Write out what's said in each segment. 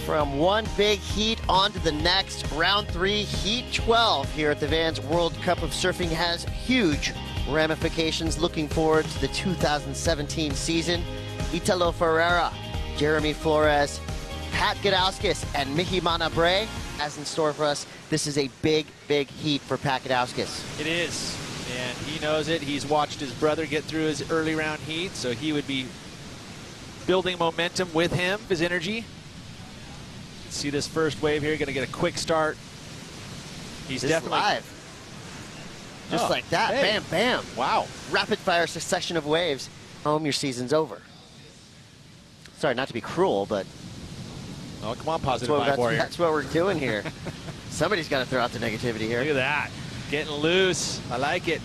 From one big heat on to the next, round 3, heat 12 here at the Vans World Cup of Surfing has huge ramifications. Looking forward to the 2017 season. Italo Ferreira, Jeremy Flores, Pat Gudauskas, and Mihimana Braye as in store for us. This is a big, big heat for Pat Gudauskas. It is, and he knows it. He's watched his brother get through his early round heat, so he would be building momentum with him, his energy. See this first wave here, going to get a quick start. He's definitely live. Just like that, hey. Bam, bam. Wow. Rapid fire succession of waves. Home, your season's over. Sorry, not to be cruel, but oh, come on, positive vibe warrior. That's what we're doing here. Somebody's got to throw out the negativity here. Look at that. Getting loose. I like it.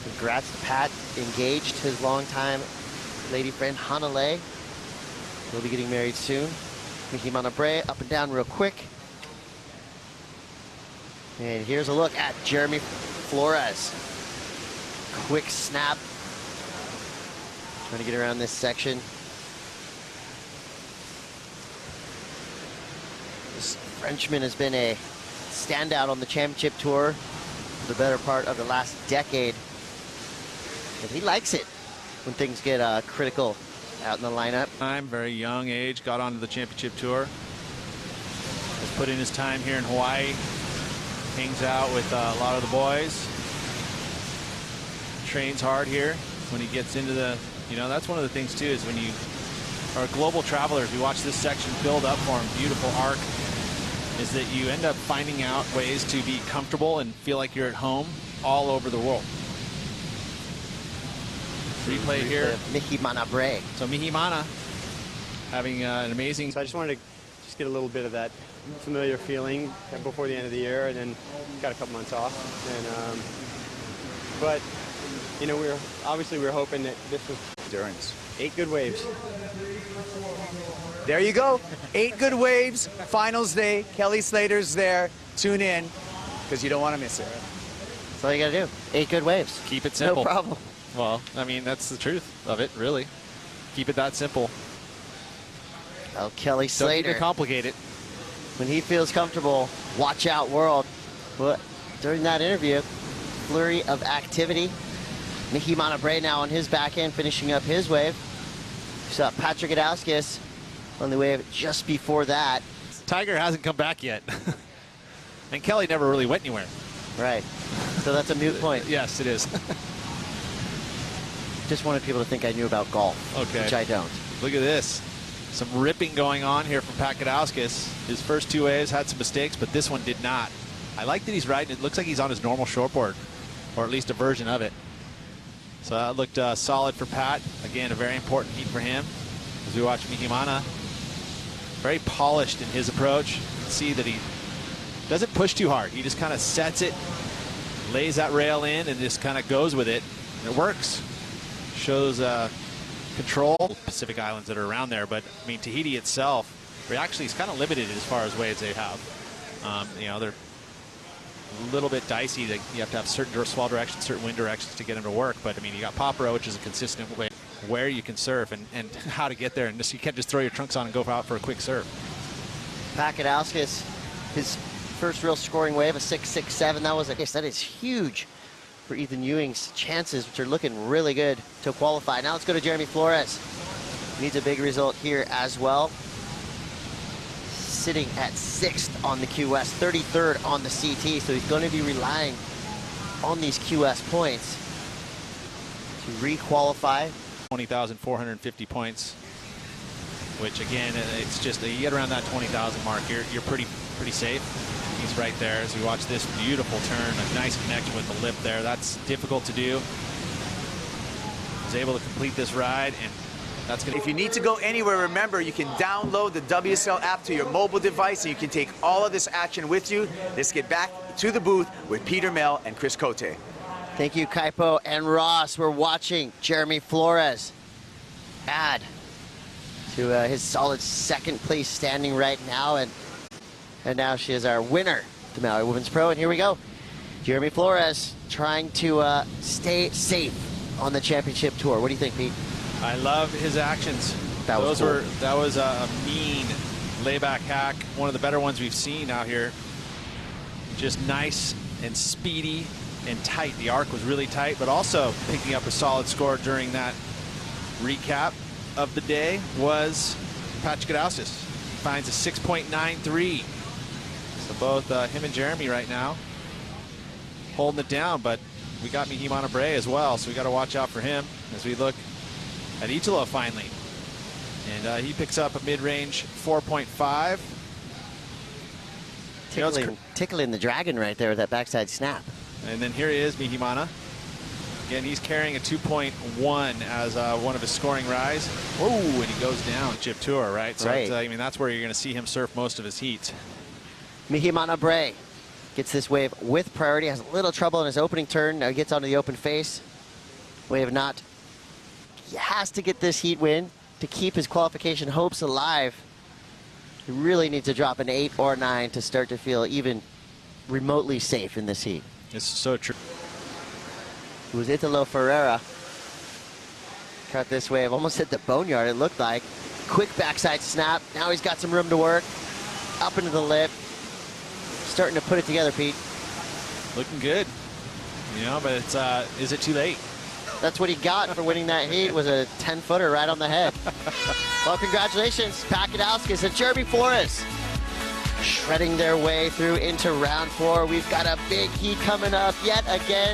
Congrats to Pat. Engaged his longtime lady friend, Hanalei. He'll be getting married soon. Mihimana Braye up and down real quick. And here's a look at Jeremy Flores. Quick snap. Trying to get around this section. This Frenchman has been a standout on the championship tour for the better part of the last decade. And he likes it when things get critical out in the lineup. Very young age, got onto the championship tour. Has put in his time here in Hawaii. Hangs out with a lot of the boys. Trains hard here when he gets into the, you know, that's one of the things too, is when you are a global traveler, if you watch this section build up for him, beautiful arc, is that you end up finding out ways to be comfortable and feel like you're at home all over the world. Replay here. Mihimana Braye. So Mihimana having an amazing. So I just wanted to just get a little bit of that familiar feeling before the end of the year, and then got a couple months off. And but you know, we were hoping that this was endurance. 8 good waves. There you go. 8 good waves. Finals day. Kelly Slater's there. Tune in because you don't want to miss it. That's all you got to do. 8 good waves. Keep it simple. No problem. Well, I mean, that's the truth of it, really. Keep it that simple. Oh, Kelly Slater. Don't keep it complicated. When he feels comfortable, watch out, world. But during that interview, flurry of activity. Mihimana Braye now on his back end, finishing up his wave. We saw Patrick Gudauskas on the wave just before that. Tiger hasn't come back yet. And Kelly never really went anywhere. Right. So that's a moot point. Yes, it is. Just wanted people to think I knew about golf, okay, which I don't. Look at this. Some ripping going on here from Pat Gudauskas. His first 2 waves had some mistakes, but this one did not. I like that he's riding. It looks like he's on his normal shortboard, or at least a version of it. So that looked solid for Pat. Again, a very important heat for him. As we watch Mihimana, very polished in his approach. You can see that he doesn't push too hard. He just kind of sets it, lays that rail in, and just kind of goes with it. And it works. Shows control. Pacific Islands that are around there, but I mean Tahiti itself, actually is kind of limited as far as waves they have. You know, they're a little bit dicey. That you have to have certain swell directions, certain wind directions to get them to work. But I mean, you got Paparo, which is a consistent way where you can surf and how to get there, and just, you can't just throw your trunks on and go out for a quick surf. Pat Gudauskas, his first real scoring wave, a 6.67. That is huge for Ethan Ewing's chances, which are looking really good to qualify. Now let's go to Jeremy Flores. Needs a big result here as well. Sitting at 6th on the QS, 33rd on the CT, so he's going to be relying on these QS points to re-qualify. 20,450 points, which again, it's just, you get around that 20,000 mark, you're pretty safe. He's right there as we watch this beautiful turn, a nice connection with the lip there. That's difficult to do. He's able to complete this ride, and that's going to... If you need to go anywhere, remember, you can download the WSL app to your mobile device, and you can take all of this action with you. Let's get back to the booth with Peter Mel and Chris Cote. Thank you, Kaipo and Ross. We're watching Jeremy Flores add to his solid 2nd place standing right now, and now she is our winner, the Maui Women's Pro. And here we go. Jeremy Flores trying to stay safe on the championship tour. What do you think, Pete? I love his actions. That was cool. That was a mean layback hack. One of the better ones we've seen out here. Just nice and speedy and tight. The arc was really tight, but also picking up a solid score during that recap of the day was Gudauskas. Finds a 6.93. So both him and Jeremy right now holding it down, but we got Mihimana Braye as well, so we got to watch out for him as we look at Italo finally. And he picks up a mid-range 4.5. Tickling the dragon right there with that backside snap. And then here he is, Mihimana. Again, he's carrying a 2.1 as one of his scoring rise. Oh, and he goes down, chip tour, right? So right. I mean, that's where you're going to see him surf most of his heats. Mihimana Braye gets this wave with priority, has a little trouble in his opening turn, now he gets onto the open face. Wave not. He has to get this heat win to keep his qualification hopes alive. He really needs to drop an 8 or 9 to start to feel even remotely safe in this heat. This is so true. It was Italo Ferreira. Cut this wave, almost hit the boneyard, it looked like. Quick backside snap. Now he's got some room to work. Up into the lip. Starting to put it together, Pete. Looking good. You know, but it's is it too late? That's what he got for winning that heat, was a 10-footer right on the head. Well, congratulations, Gudauskas and Jeremy Flores. Shredding their way through into round 4. We've got a big heat coming up yet again.